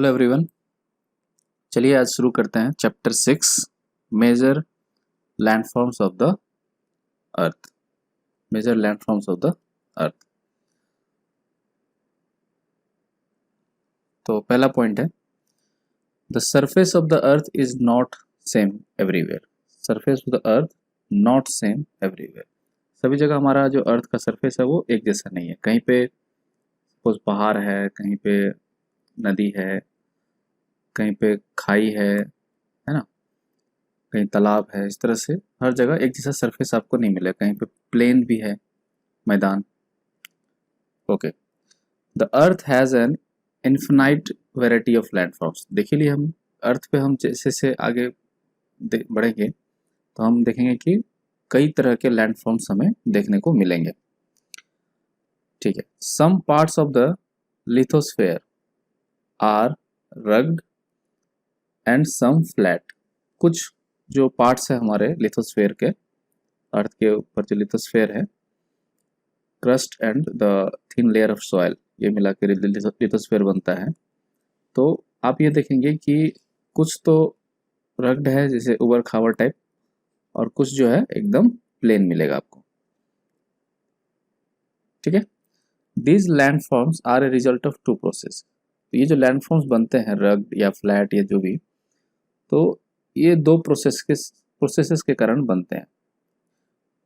Hello everyone. चलिए आज शुरू करते हैं chapter 6 major landforms of the earth. Major landforms of the earth. तो पहला पॉइंट है the surface of the earth is not same everywhere. Surface of the earth not same everywhere. सभी जगह हमारा जो अर्थ का सरफेस है वो एक जैसा नहीं है। कहीं पे सपोज पहाड़ है, कहीं पे नदी है, कहीं पे खाई है ना, कहीं तालाब है। इस तरह से हर जगह एक जैसा सरफेस आपको नहीं मिलेगा। कहीं पे प्लेन भी है, मैदान। Okay, the earth has an infinite variety of landforms. देखिए लिए हम अर्थ पे हम जैसे से आगे बढ़ेंगे तो हम देखेंगे कि कई तरह के लैंडफॉर्म्स हमें देखने को मिलेंगे। ठीक है, some parts of the lithosphere are rugged and some flat. कुछ जो पार्ट्स है हमारे लिथोस्फेयर के, अर्थ के ऊपर जो लिथोस्फेयर है, crust and the thin layer of soil, ये मिला के लिथोस्फेयर बनता है। तो आप ये देखेंगे कि कुछ तो रग्ड है जैसे उबड़ खाबड़ टाइप, और कुछ जो है एकदम प्लेन मिलेगा आपको। ठीक है, these landforms are a result of two process. तो ये जो लैंडफॉर्म्स बनते हैं रग्ड या फ्लैट या जो भी, तो ये दो प्रोसेसेस के कारण बनते हैं।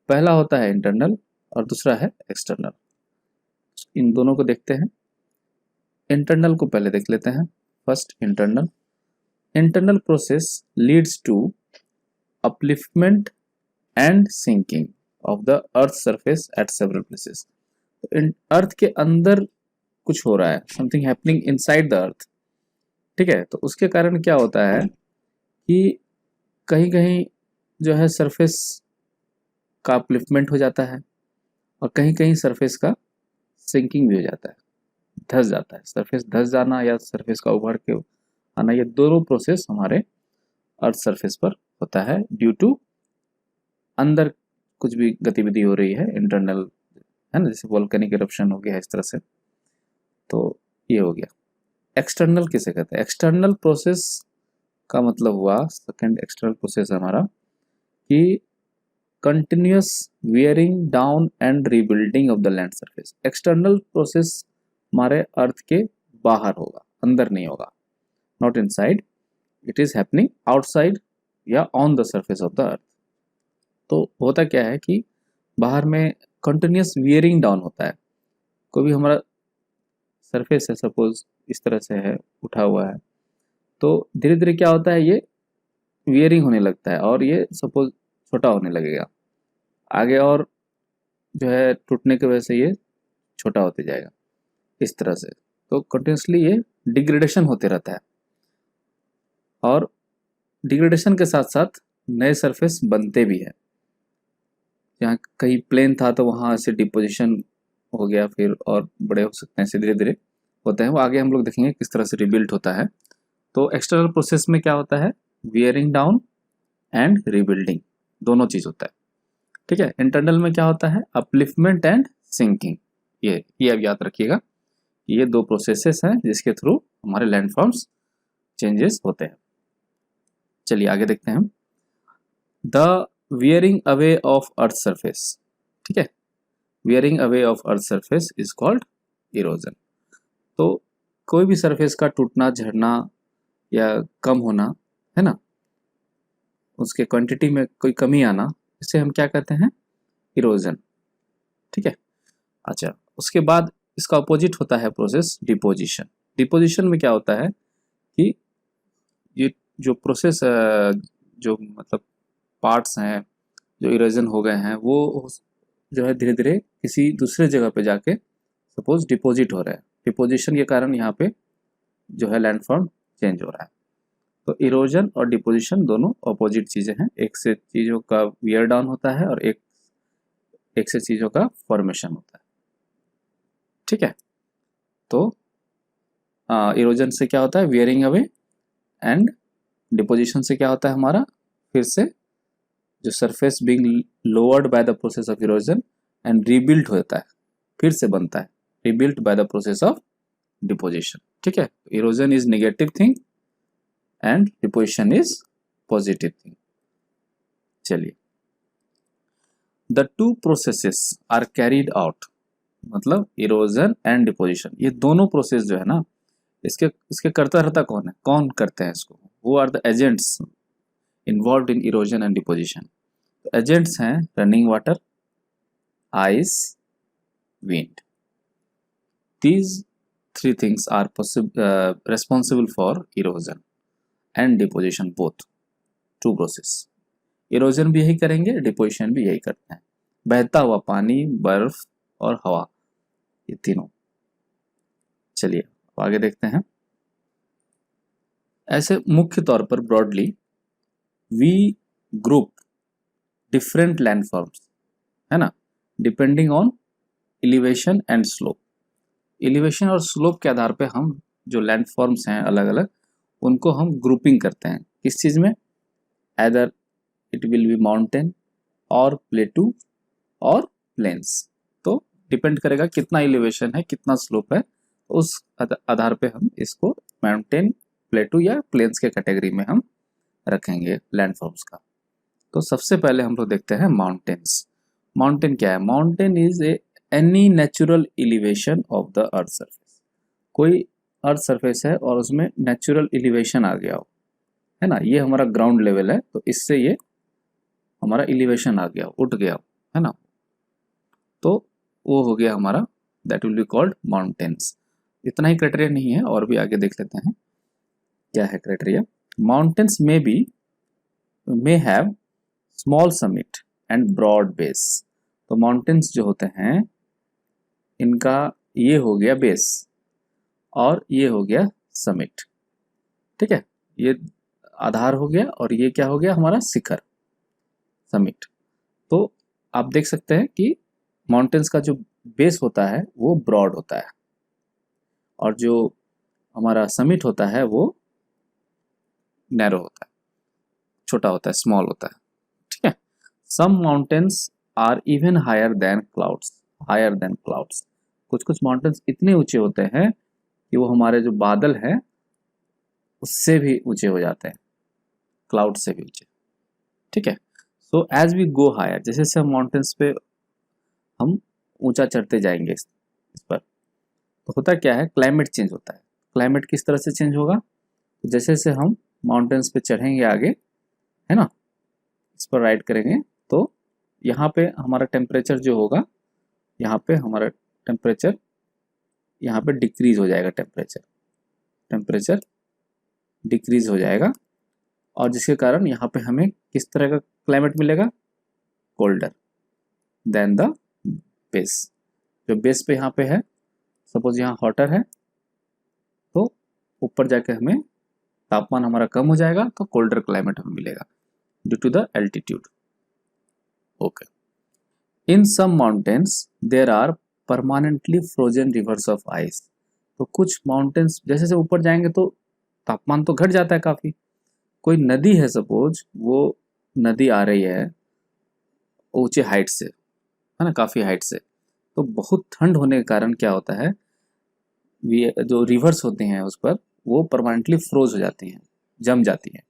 पहला होता है इंटरनल और दूसरा है एक्सटर्नल। इन दोनों को देखते हैं। इंटरनल को पहले देख लेते हैं। First internal process leads to upliftment and sinking of the earth surface at several places. तो अर्थ के अंदर कुछ हो रहा है, something happening inside the earth. ठीक है, तो उसके कारण क्या होता है कि कहीं कहीं जो है सरफेस का अपलिफ्टमेंट हो जाता है और कहीं कहीं सरफेस का सिंकिंग भी हो जाता है, धंस जाता है। सरफेस धंस जाना या सरफेस का उभर के आना, ये दोनों प्रोसेस हमारे अर्थ सरफेस पर होता है ड्यू टू अंदर कुछ भी गतिविधि हो रही है, इंटरनल है ना, जैसे वोल्केनिक इरप्शन हो गया इस तरह से। तो ये हो गया। एक्सटर्नल किसे कहते हैं? एक्सटर्नल प्रोसेस का मतलब हुआ, सेकेंड एक्सटर्नल प्रोसेस हमारा, कि continuous wearing down and rebuilding of the land surface. External process हमारे अर्थ के बाहर होगा, अंदर नहीं होगा। Not inside, it is happening outside या on the surface of the earth. तो होता क्या है कि बाहर में कंटिन्यूअस वियरिंग डाउन होता है। कोई भी हमारा सरफेस है, सपोज इस तरह से है, उठा हुआ है, तो धीरे धीरे क्या होता है, ये वियरिंग होने लगता है और ये सपोज छोटा होने लगेगा आगे, और जो है टूटने की वजह से ये छोटा होते जाएगा इस तरह से। तो कंटिन्यूसली ये डिग्रेडेशन होते रहता है, और डिग्रेडेशन के साथ साथ नए सरफेस बनते भी हैं। जहाँ कहीं प्लेन था तो वहाँ से डिपोजिशन हो गया, फिर और बड़े हो सकते हैं, ऐसे धीरे धीरे होते हैं। वो आगे हम लोग देखेंगे किस तरह से रिबिल्ड होता है। तो एक्सटर्नल प्रोसेस में क्या होता है, वियरिंग डाउन एंड रिबिल्डिंग, दोनों चीज होता है। ठीक है, इंटरनल में क्या होता है, अपलिफ्टमेंट एंड सिंकिंग। ये अब याद रखिएगा, ये दो प्रोसेसेस हैं जिसके थ्रू हमारे लैंडफॉर्म्स चेंजेस होते हैं। चलिए आगे देखते हैं। The wearing away of earth surface. ठीक है, wearing away of earth surface is called erosion. तो कोई भी सरफेस का टूटना, झड़ना या कम होना, है ना, उसके क्वांटिटी में कोई कमी आना, इसे हम क्या कहते हैं, इरोजन। ठीक है, अच्छा, उसके बाद इसका अपोजिट होता है प्रोसेस डिपोजिशन। डिपोजिशन में क्या होता है कि ये जो प्रोसेस, जो मतलब पार्ट्स हैं जो इरोजन हो गए हैं, वो जो है धीरे धीरे किसी दूसरे जगह पे जाके सपोज डिपोजिट हो रहा है। डिपोजिशन के कारण यहाँ पे जो है लैंडफॉर्म चेंज हो रहा है। तो इरोजन और डिपोजिशन दोनों अपोजिट चीजें हैं। एक से चीजों का वियर डाउन होता है और एक से चीजों का फॉर्मेशन होता है। ठीक है, तो इरोजन से क्या होता है, वियरिंग अवे, एंड डिपोजिशन से क्या होता है हमारा, फिर से जो surface being lowered by the process of erosion and rebuilt होता है, फिर से बनता है, rebuilt by the process of deposition. ठीक ठीक है, erosion is negative thing and deposition is positive thing. चलिए, the two processes are carried out, मतलब इरोजन एंड डिपोजिशन, ये दोनों प्रोसेस जो है ना, इसके इसके करता रहता कौन है, कौन करते हैं इसको, वो are the agents involved in erosion and deposition. Agents हैं running water, ice, wind. These three things are responsible for erosion and deposition both. Two process. Erosion भी यही करेंगे, deposition भी यही करते हैं। बहता हुआ पानी, बर्फ और हवा, ये तीनों। चलिए आगे देखते हैं। ऐसे मुख्य तौर पर broadly we group different landforms, है ना, depending on elevation and slope. Elevation और स्लोप के आधार पे हम जो लैंडफॉर्म्स हैं अलग अलग, उनको हम ग्रुपिंग करते हैं। किस चीज़ में, either it will be mountain और प्लेटू और प्लेन्स। तो डिपेंड करेगा कितना एलिवेशन है, कितना स्लोप है, तो उस आधार पे हम इसको माउंटेन, प्लेटू या प्लेन्स के कैटेगरी में हम रखेंगे लैंडफॉर्म्स का। तो सबसे पहले हम लोग देखते हैं माउंटेन्स। माउंटेन क्या है, mountain is any natural elevation of the earth surface. कोई अर्थ सरफेस है और उसमें नेचुरल एलिवेशन आ गया हो, है ना, ये हमारा ग्राउंड लेवल है, तो इससे ये हमारा एलिवेशन आ गया, उठ गया, है ना, तो वो हो गया हमारा, that will be called mountains. इतना ही क्राइटेरिया नहीं है, और भी आगे देख लेते हैं क्या है criteria. Mountains may have small summit and broad base. तो माउंटेन्स जो होते हैं, इनका ये हो गया बेस और ये हो गया समिट, ठीक है, ये आधार हो गया और ये क्या हो गया हमारा शिखर, समिट। तो आप देख सकते हैं कि माउंटेन्स का जो बेस होता है वो ब्रॉड होता है और जो हमारा समिट होता है वो नैरो होता है, छोटा होता है, स्मॉल होता है, ठीक है। Some mountains are even higher than clouds. कुछ कुछ माउंटेन्स इतने ऊंचे होते हैं कि वो हमारे जो बादल हैं उससे भी ऊंचे हो जाते हैं, क्लाउड से भी ऊंचे, ठीक है। So as we go higher, जैसे जैसे हम माउंटेन्स पे हम ऊंचा चढ़ते जाएंगे इस पर, तो होता क्या है, क्लाइमेट चेंज होता है। क्लाइमेट किस तरह से चेंज होगा, जैसे जैसे हम माउंटेन्स पे चढ़ेंगे आगे, है ना, इस पर राइड करेंगे, तो यहाँ पे हमारा टेम्परेचर जो होगा, यहाँ पे हमारा टेम्परेचर यहाँ पे डिक्रीज हो जाएगा, टेम्परेचर डिक्रीज हो जाएगा, और जिसके कारण यहाँ पे हमें किस तरह का क्लाइमेट मिलेगा, कोल्डर देन द बेस। जो बेस पे यहाँ पे है, सपोज यहाँ हॉटर है, तो ऊपर जाके हमें तापमान हमारा कम हो जाएगा, तो कोल्डर क्लाइमेट हमें मिलेगा due to the altitude. Okay, in some mountains there are permanently frozen rivers of ice. तो कुछ माउंटेन्स जैसे जैसे ऊपर जाएंगे तो तापमान तो घट जाता है काफ़ी। कोई नदी है, सपोज वो नदी आ रही है ऊंचे हाइट से, है ना, काफ़ी हाइट से, तो बहुत ठंड होने के कारण क्या होता है, जो रिवर्स होते हैं उस पर वो परमानेंटली फ्रोज हो जाती हैं, जम जाती हैं।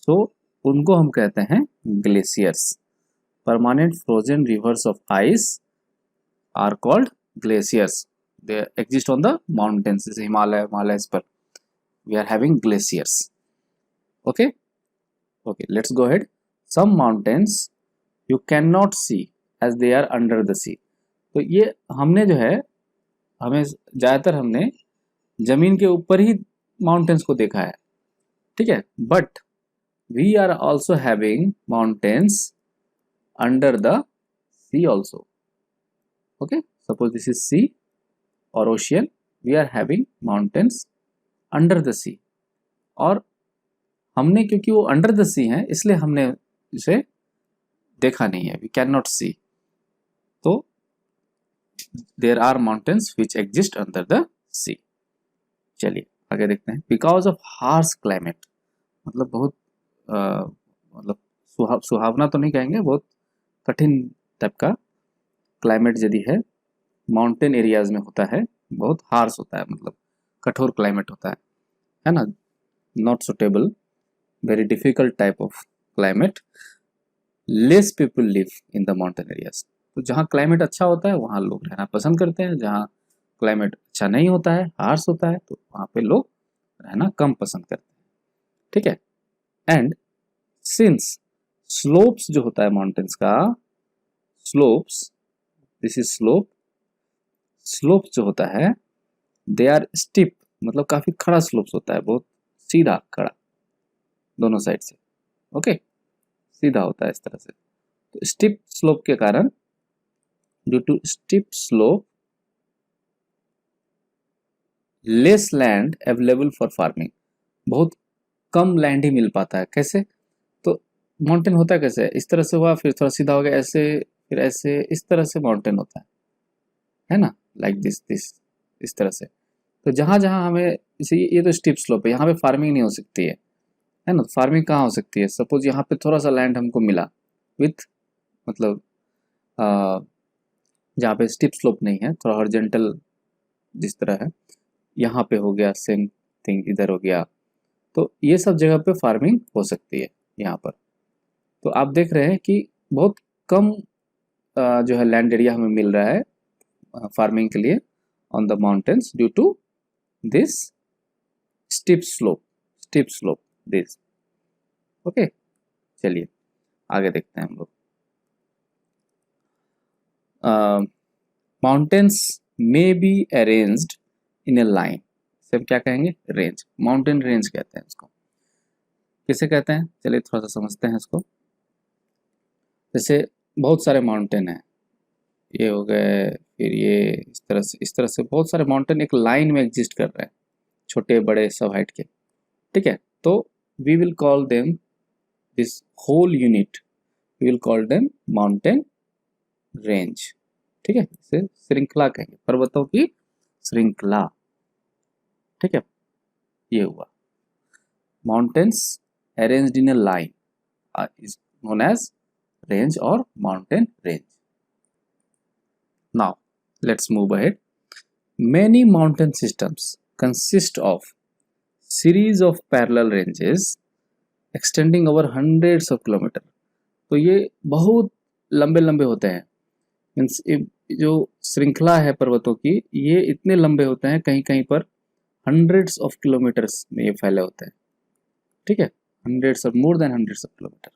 सो उनको हम कहते हैं glaciers. Permanent frozen rivers of ice are called glaciers. They exist on the mountains, जैसे हिमालय पर we are having glaciers. Okay okay, let's go ahead. Some mountains you can not see as they are under the sea. तो ये हमने जो है, हमें ज़्यादातर हमने जमीन के ऊपर ही माउंटेन्स को देखा है, ठीक है, but we are also having mountains under the sea also. Okay, suppose this is sea और ocean, we are having mountains under the sea, और हमने क्योंकि वो अंडर द सी हैं इसलिए हमने इसे देखा नहीं है, वी कैन नॉट सी। तो there are mountains which exist under the sea. चलिए आगे देखते हैं। बिकॉज ऑफ हार्श क्लाइमेट, मतलब बहुत मतलब सुहावना तो नहीं कहेंगे, बहुत कठिन टाइप का क्लाइमेट यदि है माउंटेन एरियाज में होता है, बहुत हार्श होता है, मतलब कठोर क्लाइमेट होता है ना, not suitable, very difficult type of climate, less people live in the mountain areas. तो जहाँ क्लाइमेट अच्छा होता है वहाँ लोग रहना पसंद करते हैं, जहाँ क्लाइमेट अच्छा नहीं होता है, हार्श होता है, तो वहाँ पे लोग रहना कम पसंद करते हैं, ठीक है। एंड सिंस स्लोप्स जो होता है माउंटेन्स का, slopes, this is slope, slopes जो होता है दे आर स्टिप, मतलब काफी खड़ा स्लोप्स होता है, बहुत सीधा खड़ा दोनों साइड से, ओके, सीधा होता है इस तरह से। तो स्टिप स्लोप के कारण, due to steep slope, less land available for farming, बहुत कम लैंड ही मिल पाता है। कैसे? तो माउंटेन होता है कैसे, इस तरह से हुआ, फिर थोड़ा सीधा हो गया, ऐसे, फिर ऐसे, इस तरह से माउंटेन होता है ना, लाइक दिस इस तरह से। तो जहाँ जहाँ हमें, इसे ये तो स्टीप स्लोप है, यहाँ पे फार्मिंग नहीं हो सकती है ना। फार्मिंग कहाँ हो सकती है, सपोज यहाँ पे थोड़ा सा लैंड हमको मिला विथ, मतलब जहाँ पे स्टीप स्लोप नहीं है, थोड़ा हॉरिजॉन्टल जिस तरह है, यहाँ पे हो गया सेम थिंग, इधर हो गया, तो ये सब जगह पे फार्मिंग हो सकती है यहाँ पर। तो आप देख रहे हैं कि बहुत कम जो है लैंड एरिया हमें मिल रहा है फार्मिंग के लिए on the mountains, due to this steep slope this, okay. चलिए आगे देखते हैं हम लोग। Mountains may be arranged in a line, से हम क्या कहेंगे, रेंज, माउंटेन रेंज कहते हैं उसको। किसे कहते हैं, चलिए थोड़ा सा समझते हैं इसको। जैसे बहुत सारे माउंटेन हैं, ये हो गए, फिर ये इस तरह से बहुत सारे माउंटेन एक लाइन में एग्जिस्ट कर रहे हैं, छोटे बड़े सब हाइट के, ठीक है। तो we will call them this whole unit, we will call them mountain range, ठीक है। इसे श्रृंखला कहेंगे, पर्वतों की श्रृंखला, ठीक है। ये हुआ mountains arranged in a line is known as range और mountain range. Now, let's move ahead. Many mountain systems consist of series of parallel ranges extending over hundreds of kilometers. तो ये बहुत लंबे लंबे होते हैं, मीन्स जो श्रृंखला है पर्वतों की, ये इतने लंबे होते हैं, कहीं कहीं पर हंड्रेड्स ऑफ किलोमीटर्स में ये फैले होते हैं, ठीक है, hundreds of, more than hundreds of kilometre,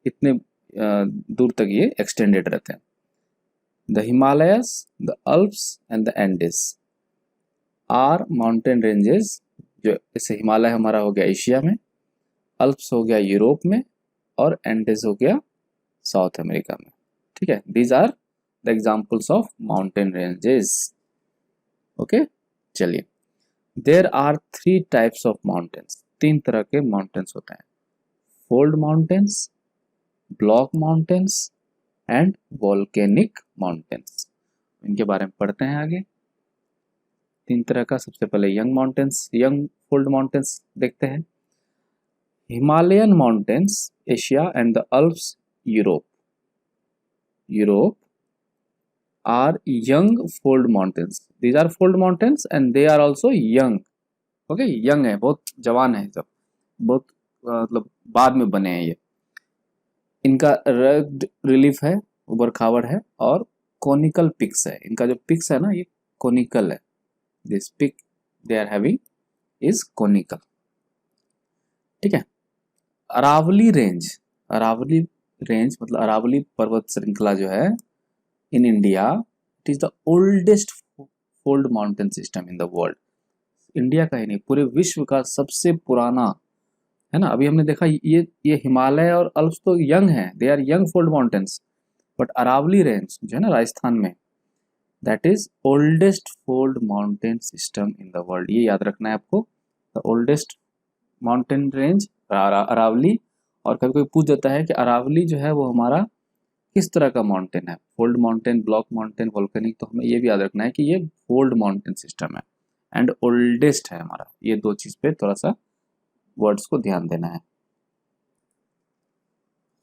इतने दूर तक ये एक्सटेंडेड रहते हैं। The Himalayas, the Alps and the Andes are mountain ranges, जो जैसे हिमालय हमारा हो गया एशिया में, अल्प्स हो गया यूरोप में, और एंडेस हो गया साउथ अमेरिका में, ठीक है। These are the examples of mountain ranges, okay। चलिए, there are 3 types of mountains, 3 तरह के माउंटेन्स होते हैं, fold mountains, block mountains and volcanic mountains. इनके बारे में पढ़ते हैं आगे। 3 तरह का, सबसे पहले young mountains, young fold mountains देखते हैं। Himalayan mountains Asia and the Alps Europe are young fold mountains, these are fold mountains and they are also young, okay, young है, बहुत जवान है सब, बहुत मतलब बाद में बने हैं ये। इनका रग्ड रिलीफ है, उबड़ खाबड़ है, और कोनिकल पिक्स है, इनका जो पिक्स है ना ये कोनिकल है, this peak they are having is conical, ठीक है। अरावली रेंज मतलब अरावली पर्वत श्रृंखला जो है in India, it is the oldest fold mountain system in the world. India का ही नहीं, पूरे विश्व का सबसे पुराना है ना। अभी हमने देखा ये हिमालय और अल्प्स तो यंग हैं, they are young fold mountains, but Aravalli range जो है ना राजस्थान में, that is oldest fold mountain system in the world. ये याद रखना है आपको, the oldest mountain range Aravalli. और कभी कोई पूछ देता है कि अरावली जो है वो हमारा किस तरह का माउंटेन है, fold mountain, block mountain, volcanic, तो हमें ये भी याद रखना है कि ये फोल्ड माउंटेन सिस्टम है एंड ओल्डेस्ट है हमारा। ये 2 चीज पे थोड़ा सा वर्ड्स को ध्यान देना है।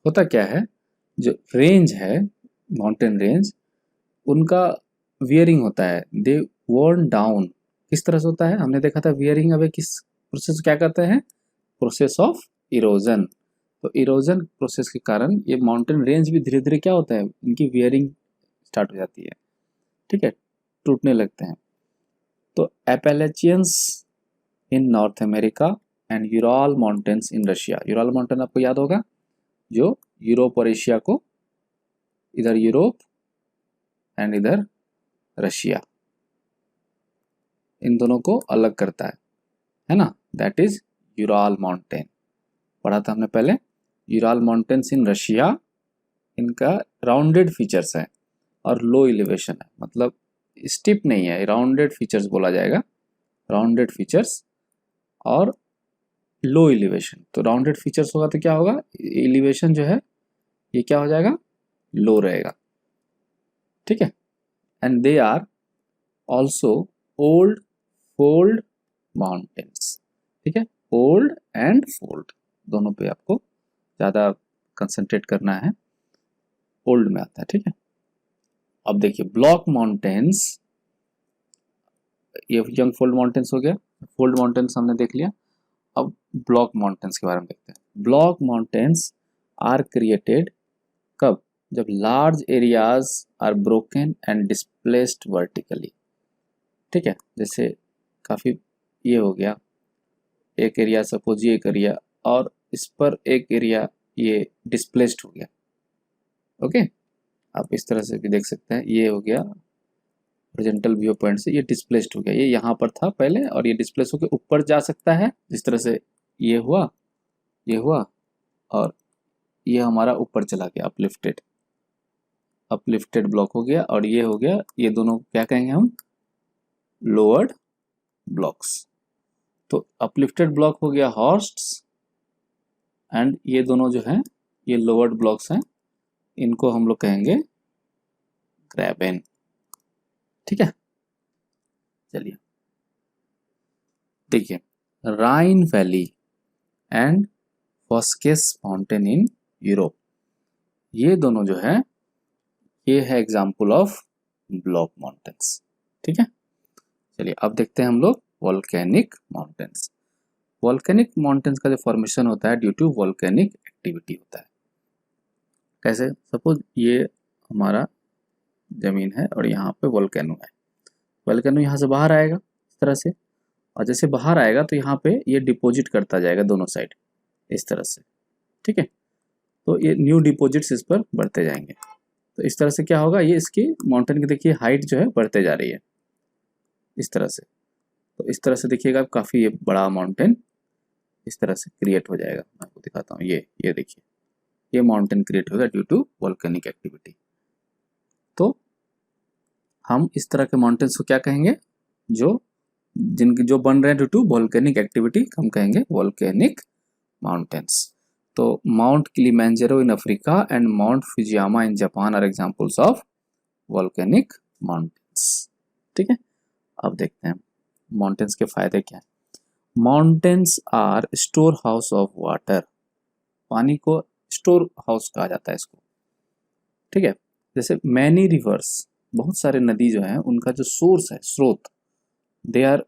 होता क्या है, जो रेंज है माउंटेन रेंज, उनका वियरिंग होता है, दे वर्न डाउन किस तरह से होता है, हमने देखा था वियरिंग अवे किस प्रोसेस क्या कहते हैं, प्रोसेस ऑफ इरोजन। तो इरोजन प्रोसेस के कारण ये माउंटेन रेंज भी धीरे धीरे क्या होता है, इनकी वियरिंग स्टार्ट हो जाती है, ठीक है, टूटने लगते हैं। तो Appalachians in North America and Ural mountains in Russia. Ural mountain आपको याद होगा, जो यूरोप और एशिया को, इधर यूरोप एंड इधर रशिया, इन दोनों को अलग करता है ना, दैट इज यूराल माउंटेन। पढ़ा था हमने पहले। यूराल माउंटेन्स इन रशिया, इनका राउंडेड फीचर्स है और लो एलिवेशन है, मतलब स्टिप नहीं है, राउंडेड फीचर्स बोला जाएगा, राउंडेड फीचर्स और लो एलिवेशन। तो राउंडेड फीचर्स होगा तो क्या होगा, एलिवेशन जो है ये क्या हो जाएगा, लो रहेगा, ठीक है। And they are also old fold mountains, ठीक है, ओल्ड एंड फोल्ड दोनों पे आपको ज़्यादा कंसंट्रेट करना है, ओल्ड में आता है, ठीक है। अब देखिए ब्लॉक माउंटेन्स, ये यंग फोल्ड माउंटेन्स हो गया, फोल्ड माउंटेन्स हमने देख लिया। अब ब्लॉक माउंटेन्स के बारे में देखते हैं। ब्लॉक माउंटेन्स आर क्रिएटेड कब, जब large areas are broken and displaced vertically, ठीक है। जैसे काफ़ी ये हो गया, एक एरिया सपोज ये एक एरिया और इस पर एक एरिया ये डिस्प्लेस्ड हो गया, ओके। आप इस तरह से भी देख सकते हैं, ये हो गया हॉरिजॉन्टल व्यू पॉइंट से ये डिस्प्लेस्ड हो गया, ये यहाँ पर था पहले और ये डिस्प्लेस होकर ऊपर जा सकता है, जिस तरह से ये हुआ, ये हुआ और ये हमारा ऊपर चला गया, अपलिफ्टेड, अपलिफ्टेड ब्लॉक हो गया। और ये हो गया, ये दोनों क्या कहेंगे हम, लोअर्ड ब्लॉक्स। तो अपलिफ्टेड ब्लॉक हो गया हॉर्स्ट्स एंड ये दोनों जो हैं ये लोअर्ड ब्लॉक्स हैं, इनको हम लोग कहेंगे ग्रैबेन, ठीक है। चलिए देखिए, राइन वैली एंड वॉस्केस माउंटेन इन यूरोप, ये दोनों जो है ये है एग्जाम्पल ऑफ ब्लॉक माउंटेन्स, ठीक है। चलिए अब देखते हैं हम लोग वॉल्केनिक माउंटेन्स। वॉल्केनिक माउंटेन्स का जो फॉर्मेशन होता है ड्यू टू वॉल्केनिक एक्टिविटी होता है। कैसे, सपोज ये हमारा जमीन है और यहाँ पे वॉल्केनो है, वॉल्केनो यहाँ से बाहर आएगा इस तरह से, और जैसे बाहर आएगा तो यहाँ पे ये डिपॉजिट करता जाएगा दोनों साइड इस तरह से, ठीक है। तो ये न्यू डिपॉजिट्स इस पर बढ़ते जाएंगे, तो इस तरह से क्या होगा, ये इसकी माउंटेन की देखिए हाइट जो है बढ़ते जा रही है इस तरह से। तो इस तरह से देखिएगा काफ़ी ये बड़ा माउंटेन इस तरह से क्रिएट हो जाएगा। मैं आपको दिखाता हूँ, ये देखिए ये माउंटेन क्रिएट होगा ड्यू टू वॉल्केनिक एक्टिविटी। तो हम इस तरह के माउंटेन्स को क्या कहेंगे, जो बन रहे हैं ड्यू टू वॉल्केनिक एक्टिविटी, हम कहेंगे वॉल्केनिक माउंटेन्स। तो Mount Kilimanjaro in Africa and Mount Fujiyama in Japan are examples of volcanic mountains, ठीक है। अब देखते हैं माउंटेन्स के फायदे क्या हैं। Mountains are storehouse of water, पानी को स्टोर हाउस कहा जाता है इसको, ठीक है। जैसे मैनी रिवर्स, बहुत सारे नदी जो हैं उनका जो सोर्स है, स्रोत, they are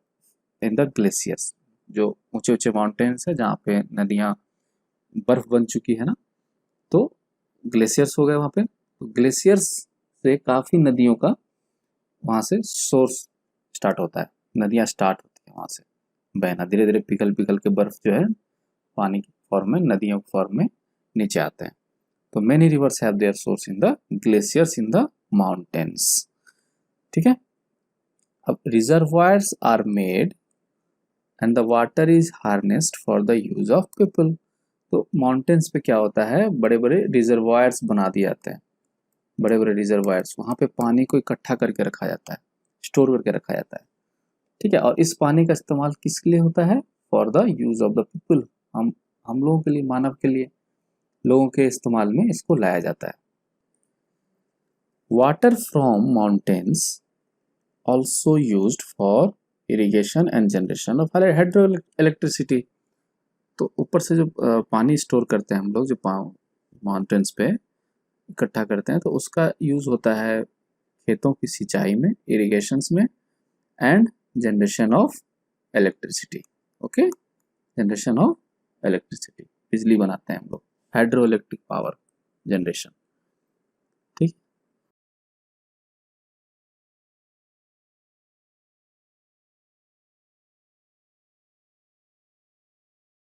in the glaciers, जो ऊंचे ऊंचे माउंटेन्स है जहाँ पे नदियाँ बर्फ बन चुकी है ना, तो ग्लेशियर्स हो गए वहाँ पे। तो ग्लेशियर्स से काफ़ी नदियों का वहाँ से सोर्स स्टार्ट होता है, नदियाँ स्टार्ट होती है वहाँ से बहना, धीरे धीरे पिघल पिघल के बर्फ जो है पानी की फॉर्म में, नदियों की फॉर्म में नीचे आते हैं। तो many rivers have their source in the glaciers in the mountains, ठीक है। अब reservoirs are made and the water is harnessed for the use of people. तो माउंटेन्स पे क्या होता है, बड़े बड़े रिजर्वायर्स बना दिए जाते हैं, बड़े बड़े रिजर्वायर्स, वहाँ पे पानी को इकट्ठा करके रखा जाता है, स्टोर करके रखा जाता है, ठीक है। और इस पानी का इस्तेमाल किसके लिए होता है, for the use of the people, हम लोगों के लिए, मानव के लिए, लोगों के इस्तेमाल में इसको लाया जाता है। Water from mountains also used for irrigation and generation of hydro electricity. तो ऊपर से जो पानी स्टोर करते हैं हम लोग, जो माउंटेन्स पे इकट्ठा करते हैं, तो उसका यूज़ होता है खेतों की सिंचाई में, इरिगेशंस में and generation of electricity. Okay, generation of electricity, बिजली बनाते हैं हम लोग, हाइड्रो इलेक्ट्रिक पावर जनरेशन।